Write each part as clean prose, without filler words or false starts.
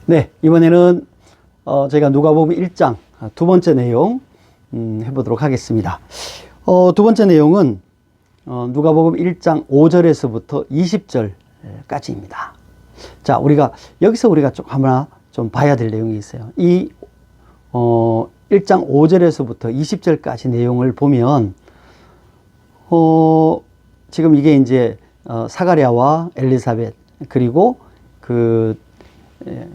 네, 이번에는 저희가 누가복음 1장 두 번째 내용 해보도록 하겠습니다. 두 번째 내용은 누가복음 1장 5절에서부터 20절까지입니다. 자, 우리가 여기서 우리가 하나 좀 봐야 될 내용이 있어요. 이 1장 5절에서부터 20절까지 내용을 보면 지금 이게 이제 사가랴와 엘리사벳 그리고 그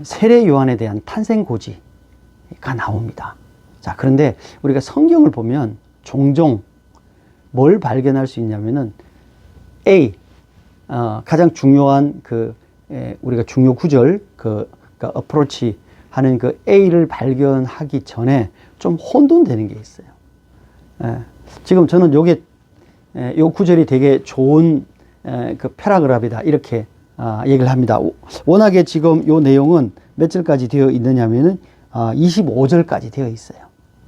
세례 요한에 대한 탄생 고지가 나옵니다. 자, 그런데 우리가 성경을 보면 종종 뭘 발견할 수 있냐면은 A, 가장 중요한 우리가 중요 구절, 그러니까 어프로치 하는 그 A를 발견하기 전에 좀 혼돈되는 게 있어요. 지금 저는 요 구절이 되게 좋은 그 패러그래프이다 이렇게 얘기를 합니다. 워낙에 지금 요 내용은 몇 절까지 되어 있느냐면은 25절까지 되어 있어요.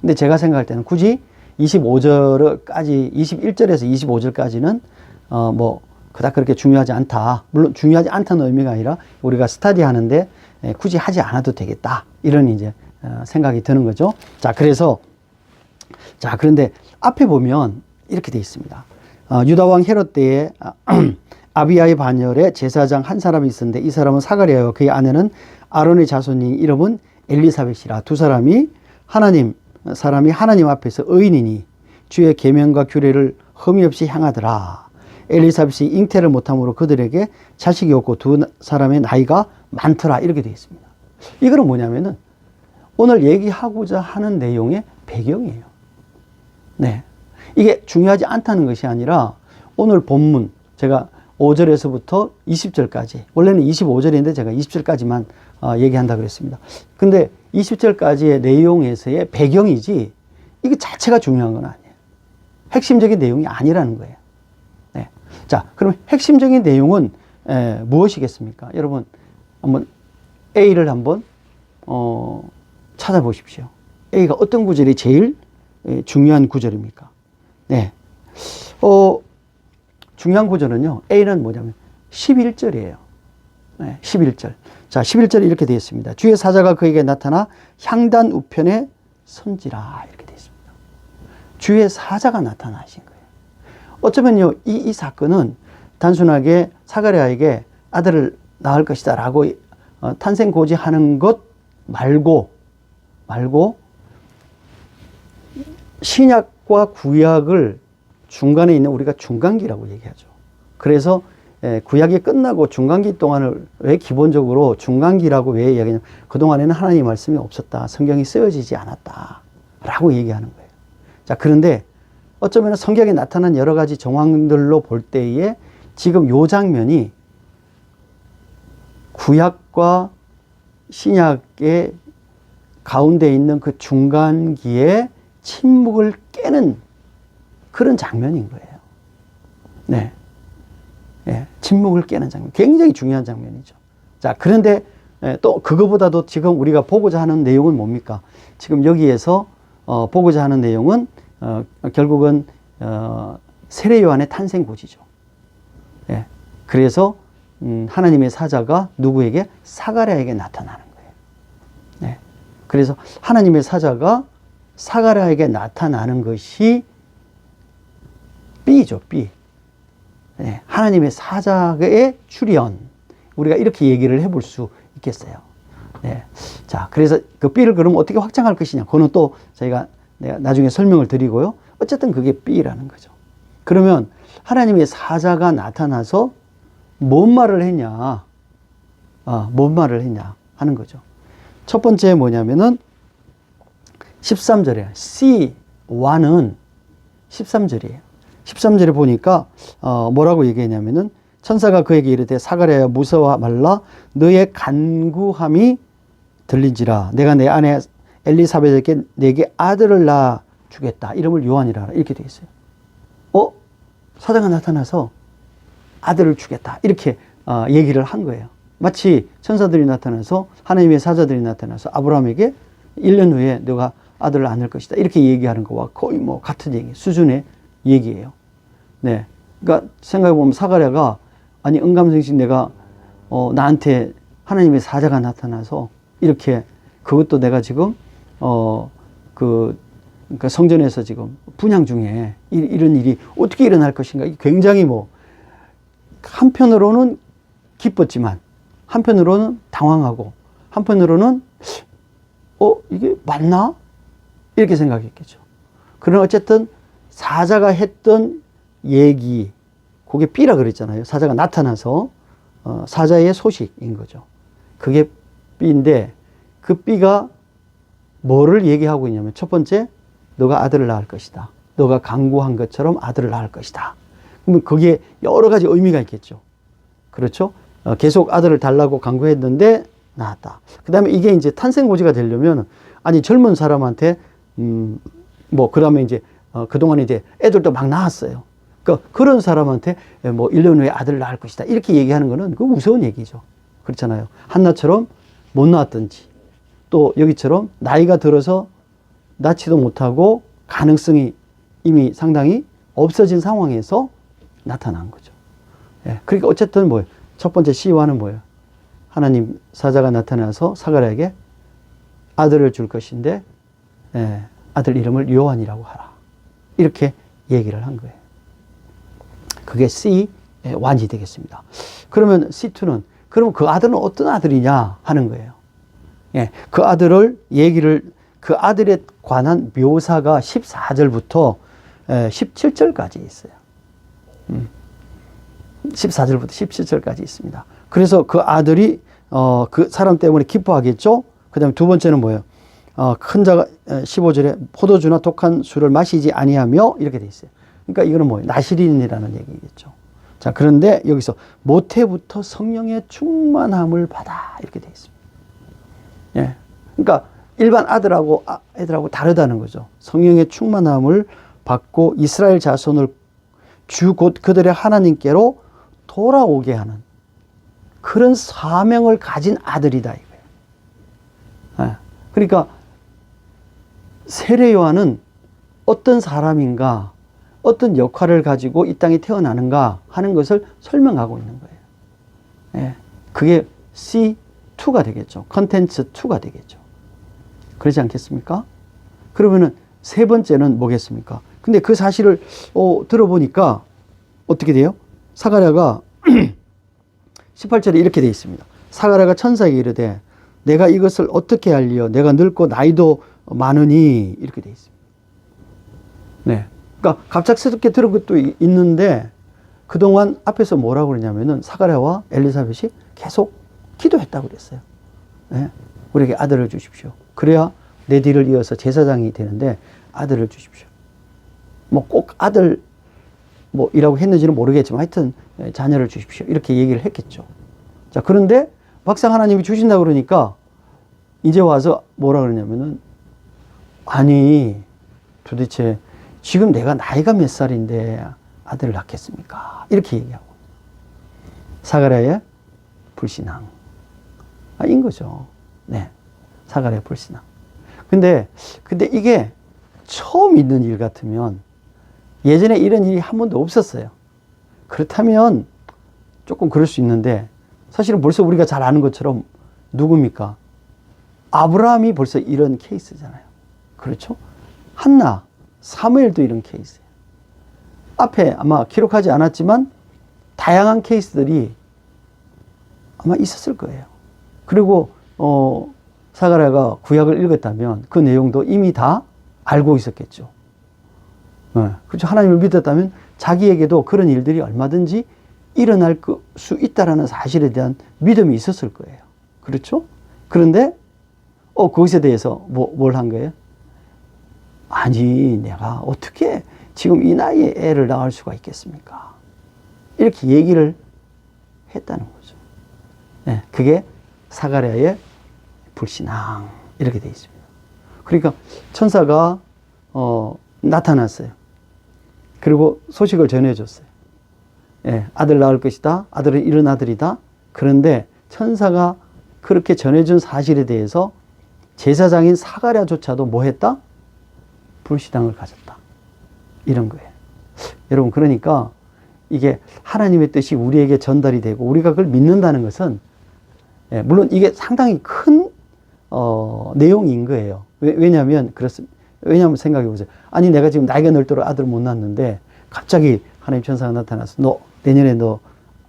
근데 제가 생각할 때는 굳이 25절까지 21절에서 25절까지는 뭐 그닥 그렇게 중요하지 않다. 물론 중요하지 않다는 의미가 아니라 우리가 스터디 하는데 굳이 하지 않아도 되겠다. 이런 이제 생각이 드는 거죠. 자, 그런데 앞에 보면 이렇게 되어 있습니다. 유다 왕 헤롯 때에 아비야의 반열에 제사장 한 사람이 있었는데 이 사람은 사가랴요 그의 아내는 아론의 자손인 이름은 엘리사벳이라. 두 사람이 사람이 하나님 앞에서 의인이니 주의 계명과 규례를 흠이 없이 향하더라. 엘리사벳이 잉태를 못함으로 그들에게 자식이 없고 두 사람의 나이가 많더라. 이렇게 되어 있습니다. 이거는 뭐냐면은 오늘 얘기하고자 하는 내용의 배경이에요. 네. 이게 중요하지 않다는 것이 아니라 오늘 본문 제가 5절에서부터 20절까지, 원래는 25절인데 제가 20절까지만 얘기한다 그랬습니다. 근데 20절까지의 내용에서의 배경이지 이게 자체가 중요한 건 아니에요. 핵심적인 내용이 아니라는 거예요. 네. 자, 그럼 핵심적인 내용은 무엇이겠습니까? 여러분 한번 A를 한번 찾아보십시오. A가 어떤 구절이 제일 중요한 구절입니까? 네. 중요한 구절은요, A는 뭐냐면 11절이에요. 네, 11절. 자, 11절에 이렇게 되어 있습니다. 주의 사자가 그에게 나타나 향단 우편에 선지라. 이렇게 되어 있습니다. 주의 사자가 나타나신 거예요. 어쩌면요, 이 사건은 단순하게 사가랴에게 아들을 낳을 것이다 라고 탄생 고지하는 것 말고 신약과 구약을 중간에 있는 우리가 중간기라고 얘기하죠. 그래서 구약이 끝나고 중간기 동안을 왜 기본적으로 중간기라고 왜 얘기하냐면 그동안에는 하나님의 말씀이 없었다. 성경이 쓰여지지 않았다. 라고 얘기하는 거예요. 자, 그런데 어쩌면 성경에 나타난 여러 가지 정황들로 볼 때에 지금 요 장면이 구약과 신약의 가운데 있는 그 중간기에 침묵을 깨는 그런 장면인 거예요. 네. 네. 침묵을 깨는 장면. 굉장히 중요한 장면이죠. 자, 그런데 또 그거보다도 지금 우리가 보고자 하는 내용은 뭡니까? 지금 여기에서 보고자 하는 내용은 결국은 세례 요한의 탄생 고지죠. 네. 그래서 하나님의 사자가 누구에게? 사가랴에게 나타나는 거예요. 네. 그래서 하나님의 사자가 사가랴에게 나타나는 것이 B죠, B. 네, 하나님의 사자의 출현. 우리가 이렇게 얘기를 해볼 수 있겠어요. 네. 자, 그래서 그 B를 그럼 어떻게 확장할 것이냐. 그거는 또 내가 나중에 설명을 드리고요. 어쨌든 그게 B라는 거죠. 그러면 하나님의 사자가 나타나서 뭔 말을 했냐. 뭔 말을 했냐 하는 거죠. 첫 번째 뭐냐면은 13절에 C1은 13절이에요. 13절에 보니까 뭐라고 얘기했냐면은 천사가 그에게 이르되 사가랴야 무서워 말라 너의 간구함이 들린지라 내가 내 아내 엘리사벳에게 내게 아들을 낳아 주겠다. 이름을 요한이라 이렇게 되어 있어요. 사자가 나타나서 아들을 주겠다. 이렇게 얘기를 한 거예요. 마치 천사들이 나타나서 하나님의 사자들이 나타나서 아브라함에게 1년 후에 너가 아들을 낳을 것이다. 이렇게 얘기하는 거와 거의 뭐 같은 얘기 수준의 얘기예요. 네. 그러니까 생각해보면 사가랴가 아니, 은감생신 내가, 나한테 하나님의 사자가 나타나서 이렇게 그것도 내가 지금 그러니까 성전에서 지금 분향 중에 이런 일이 어떻게 일어날 것인가. 굉장히 뭐 한편으로는 기뻤지만 한편으로는 당황하고 한편으로는 이게 맞나? 이렇게 생각했겠죠. 그러나 어쨌든 사자가 했던 얘기, 그게 B라 그랬잖아요. 사자가 나타나서 사자의 소식인 거죠. 그게 B인데 그 B가 뭐를 얘기하고 있냐면 첫 번째, 너가 아들을 낳을 것이다. 너가 강구한 것처럼 아들을 낳을 것이다. 그러면 거기에 여러 가지 의미가 있겠죠. 그렇죠? 계속 아들을 달라고 강구했는데 낳았다. 그 다음에 이게 이제 탄생고지가 되려면 아니 젊은 사람한테 뭐 그다음에 이제 그동안에 이제 애들도 막 낳았어요. 그러니까 그런 사람한테 뭐 1년 후에 아들을 낳을 것이다. 이렇게 얘기하는 거는 그 무서운 얘기죠. 그렇잖아요. 한나처럼 못 낳았든지 또 여기처럼 나이가 들어서 낳지도 못하고 가능성이 이미 상당히 없어진 상황에서 나타난 거죠. 예. 그러니까 어쨌든 뭐예요? 첫 번째 C와는 뭐예요? 하나님 사자가 나타나서 사가랴에게 아들을 줄 것인데 아들 이름을 요한이라고 하라. 이렇게 얘기를 한 거예요. 그게 C1이 되겠습니다. 그러면 C2는 그럼 그 아들은 어떤 아들이냐 하는 거예요. 예, 그 아들을 그 아들에 관한 묘사가 14절부터 17절까지 있어요. 14절부터 17절까지 있습니다. 그래서 그 아들이 그 사람 때문에 기뻐하겠죠. 그 다음에 두 번째는 뭐예요? 큰 자가 15절에 포도주나 독한 술을 마시지 아니하며 이렇게 돼 있어요. 그러니까 이거는 뭐예요? 나시린이라는 얘기겠죠. 자, 그런데 여기서 모태부터 성령의 충만함을 받아 이렇게 돼 있습니다. 예. 그러니까 일반 애들하고 다르다는 거죠. 성령의 충만함을 받고 이스라엘 자손을 주 곧 그들의 하나님께로 돌아오게 하는 그런 사명을 가진 아들이다 이거예요. 예. 그러니까 세례 요한은 어떤 사람인가, 어떤 역할을 가지고 이 땅에 태어나는가 하는 것을 설명하고 있는 거예요. 예. 그게 C2가 되겠죠. 컨텐츠 2가 되겠죠. 그렇지 않겠습니까? 그러면은 세 번째는 뭐겠습니까? 근데 그 사실을 들어보니까 어떻게 돼요? 사가랴가 18절에 이렇게 되어 있습니다. 사가랴가 천사에게 이르되 내가 이것을 어떻게 알리요? 내가 늙고 나이도 많으니 이렇게 되어 있습니다. 네. 그러니까 갑작스럽게 들은 것도 있는데 그동안 앞에서 뭐라고 그러냐면은 사가랴와 엘리사벳이 계속 기도했다고 그랬어요. 네. 우리에게 아들을 주십시오. 그래야 내 뒤를 이어서 제사장이 되는데 아들을 주십시오. 뭐 꼭 아들 이라고 했는지는 모르겠지만 하여튼 자녀를 주십시오. 이렇게 얘기를 했겠죠. 자, 그런데 막상 하나님이 주신다 그러니까 이제 와서 뭐라 그러냐면은 아니 도대체 지금 내가 나이가 몇 살인데 아들을 낳겠습니까? 이렇게 얘기하고 사가랴의 불신앙 인 거죠. 네. 사가랴의 불신앙. 근데 이게 처음 있는 일 같으면 예전에 이런 일이 한 번도 없었어요. 그렇다면 조금 그럴 수 있는데 사실은 벌써 우리가 잘 아는 것처럼 누굽니까? 아브라함이 벌써 이런 케이스잖아요. 그렇죠? 한나, 사무엘도 이런 케이스예요. 앞에 아마 기록하지 않았지만 다양한 케이스들이 아마 있었을 거예요. 그리고 사가랴가 구약을 읽었다면 그 내용도 이미 다 알고 있었겠죠. 네. 그렇죠. 하나님을 믿었다면 자기에게도 그런 일들이 얼마든지 일어날 수 있다라는 사실에 대한 믿음이 있었을 거예요. 그렇죠? 그런데 그것에 대해서 뭘 한 거예요? 아니 내가 어떻게 지금 이 나이에 애를 낳을 수가 있겠습니까? 이렇게 얘기를 했다는 거죠. 네. 그게 사가랴의 불신앙 이렇게 되어 있습니다. 그러니까 천사가 나타났어요. 그리고 소식을 전해줬어요. 예, 아들 낳을 것이다. 아들은 이런 아들이다. 그런데 천사가 그렇게 전해준 사실에 대해서 제사장인 사가랴조차도 뭐 했다? 불신앙을 가졌다. 이런 거예요. 여러분 그러니까 이게 하나님의 뜻이 우리에게 전달이 되고 우리가 그걸 믿는다는 것은 물론 이게 상당히 큰 내용인 거예요. 왜냐하면 그렇습니다. 왜냐하면 생각해 보세요. 아니 내가 지금 나이가 넓도록 아들을 못 낳았는데 갑자기 하나님 천사가 나타나서 너 내년에 너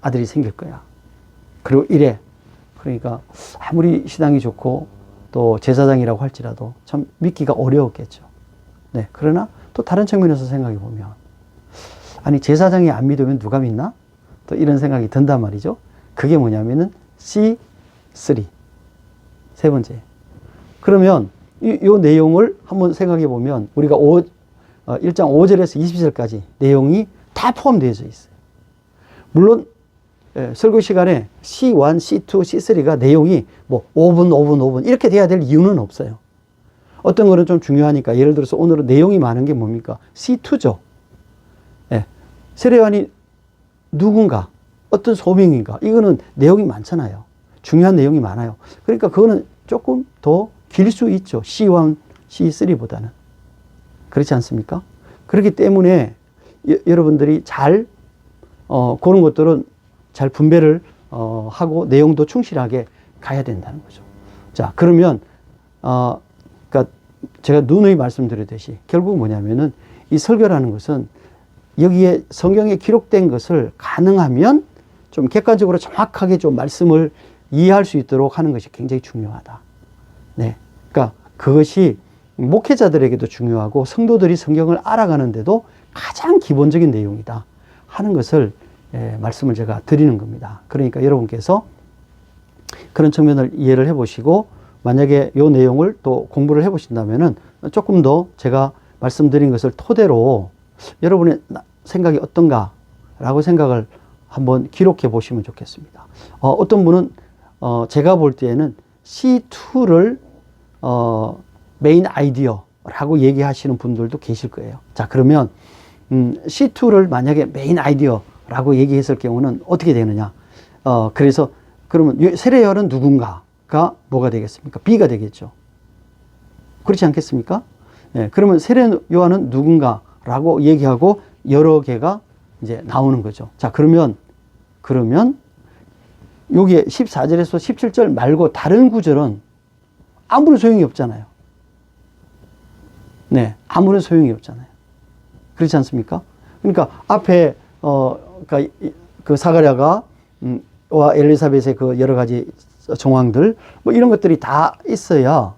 아들이 생길 거야. 그리고 이래. 그러니까 아무리 신앙이 좋고 또 제사장이라고 할지라도 참 믿기가 어려웠겠죠. 네. 그러나 또 다른 측면에서 생각해 보면 아니 제사장이 안 믿으면 누가 믿나? 또 이런 생각이 든단 말이죠. 그게 뭐냐면은 C3 세 번째. 그러면 요 내용을 한번 생각해 보면 우리가 1장 5절에서 20절까지 내용이 다 포함되어 있어요. 물론 설교 시간에 C1, C2, C3가 내용이 뭐 5분 이렇게 돼야 될 이유는 없어요. 어떤 거는 좀 중요하니까 예를 들어서 오늘은 내용이 많은 게 뭡니까? C2죠. 세례 요한이 누군가, 어떤 소명인가, 이거는 내용이 많잖아요. 중요한 내용이 많아요. 그러니까 그거는 조금 더 길 수 있죠. C1, C3보다는. 그렇지 않습니까? 그렇기 때문에 여러분들이 잘 그런 것들은 잘 분배를 하고 내용도 충실하게 가야 된다는 거죠. 자, 그러면 그러니까 제가 누누이 말씀드렸듯이 결국 뭐냐면은 이 설교라는 것은 여기에 성경에 기록된 것을 가능하면 좀 객관적으로 정확하게 좀 말씀을 이해할 수 있도록 하는 것이 굉장히 중요하다. 네. 그러니까 그것이 목회자들에게도 중요하고 성도들이 성경을 알아가는데도 가장 기본적인 내용이다 하는 것을 말씀을 제가 드리는 겁니다. 그러니까 여러분께서 그런 측면을 이해를 해 보시고 만약에 이 내용을 또 공부를 해 보신다면은 조금 더 제가 말씀드린 것을 토대로 여러분의 생각이 어떤가 라고 생각을 한번 기록해 보시면 좋겠습니다. 어떤 분은 제가 볼 때에는 C2를 메인 아이디어라고 얘기하시는 분들도 계실 거예요. 자, 그러면 C2를 만약에 메인 아이디어라고 얘기했을 경우는 어떻게 되느냐? 그래서 그러면 세례 요한은 누군가가 뭐가 되겠습니까? B가 되겠죠. 그렇지 않겠습니까? 네, 그러면 세례 요한은 누군가라고 얘기하고 여러 개가 이제 나오는 거죠. 자, 그러면 여기에 14절에서 17절 말고 다른 구절은 아무런 소용이 없잖아요. 네, 아무런 소용이 없잖아요. 그렇지 않습니까? 그러니까 앞에 그러니까 그 사가랴가 와 엘리사벳의 그 여러 가지 정황들 뭐 이런 것들이 다 있어야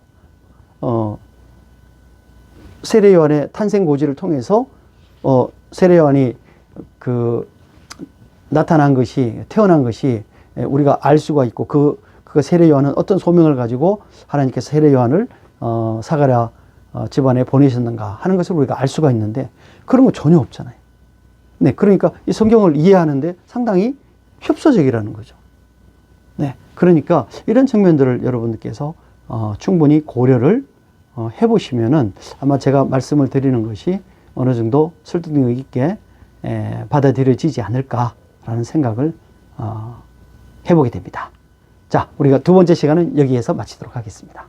세례 요한의 탄생 고지를 통해서 세례 요한이 그 나타난 것이 태어난 것이 우리가 알 수가 있고 그 세례 요한은 어떤 소명을 가지고 하나님께서 세례 요한을 사가랴 집안에 보내셨는가 하는 것을 우리가 알 수가 있는데 그런 거 전혀 없잖아요. 네, 그러니까 이 성경을 이해하는데 상당히 협소적이라는 거죠. 네, 그러니까 이런 측면들을 여러분들께서 충분히 고려를 해보시면은 아마 제가 말씀을 드리는 것이 어느 정도 설득력 있게 받아들여지지 않을까라는 생각을 해보게 됩니다. 자, 우리가 두 번째 시간은 여기에서 마치도록 하겠습니다.